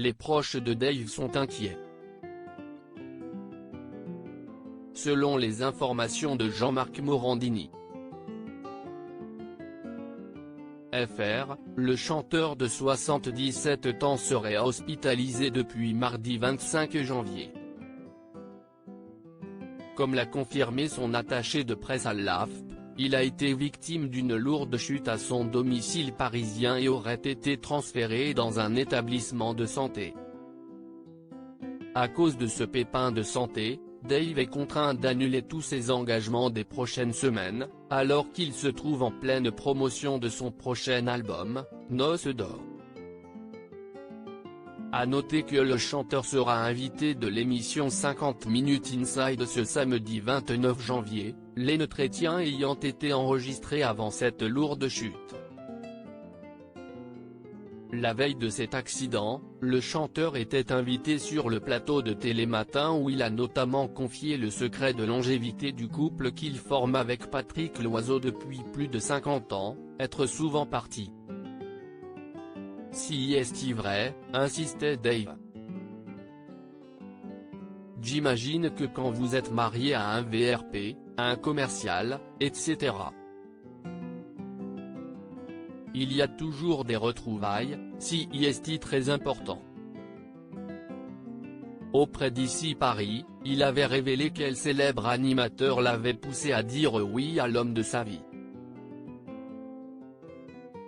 les proches de Dave sont inquiets. Selon les informations de Jean-Marc Morandini. FR, le chanteur de 77 ans serait hospitalisé depuis mardi 25 janvier. Comme l'a confirmé son attaché de presse à l'AFP, il a été victime d'une lourde chute à son domicile parisien et aurait été transféré dans un établissement de santé. À cause de ce pépin de santé, Dave est contraint d'annuler tous ses engagements des prochaines semaines, alors qu'il se trouve en pleine promotion de son prochain album, Noces d'or. À noter que le chanteur sera invité de l'émission 50 Minutes Inside ce samedi 29 janvier, l'entretien ayant été enregistré avant cette lourde chute. La veille de cet accident, le chanteur était invité sur le plateau de Télématin où il a notamment confié le secret de longévité du couple qu'il forme avec Patrick Loiseau depuis plus de 50 ans, être souvent parti. Si est-il vrai, insistait Dave. J'imagine que quand vous êtes marié à un VRP, à un commercial, etc. Il y a toujours des retrouvailles, si est très important. Auprès d'Ici Paris, il avait révélé quel célèbre animateur l'avait poussé à dire oui à l'homme de sa vie.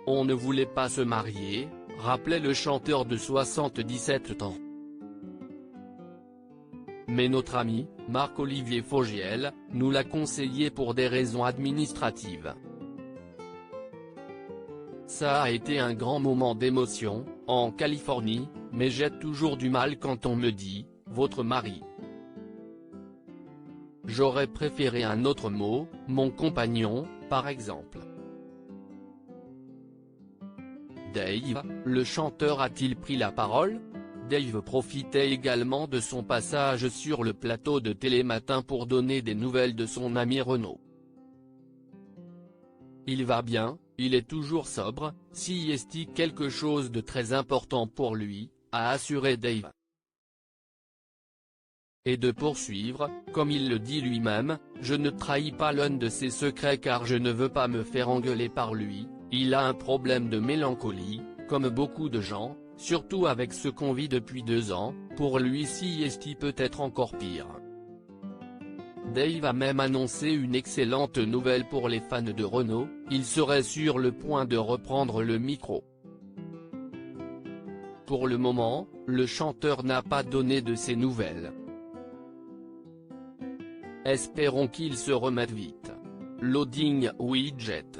On ne voulait pas se marier, rappelait le chanteur de 77 ans. Mais notre ami, Marc-Olivier Fogiel, nous l'a conseillé pour des raisons administratives. Ça a été un grand moment d'émotion, en Californie, mais j'ai toujours du mal quand on me dit « votre mari ». J'aurais préféré un autre mot, mon compagnon, par exemple. Dave, le chanteur a-t-il pris la parole? Dave profitait également de son passage sur le plateau de Télématin pour donner des nouvelles de son ami Renaud. Il va bien, il est toujours sobre, si est quelque chose de très important pour lui, a assuré Dave. Et de poursuivre, comme il le dit lui-même, je ne trahis pas l'un de ses secrets car je ne veux pas me faire engueuler par lui, il a un problème de mélancolie, comme beaucoup de gens, surtout avec ce qu'on vit depuis 2 ans, pour lui si est peut être encore pire. Dave a même annoncé une excellente nouvelle pour les fans de Renaud, il serait sur le point de reprendre le micro. Pour le moment, le chanteur n'a pas donné de ses nouvelles. Espérons qu'il se remette vite. Loading widget.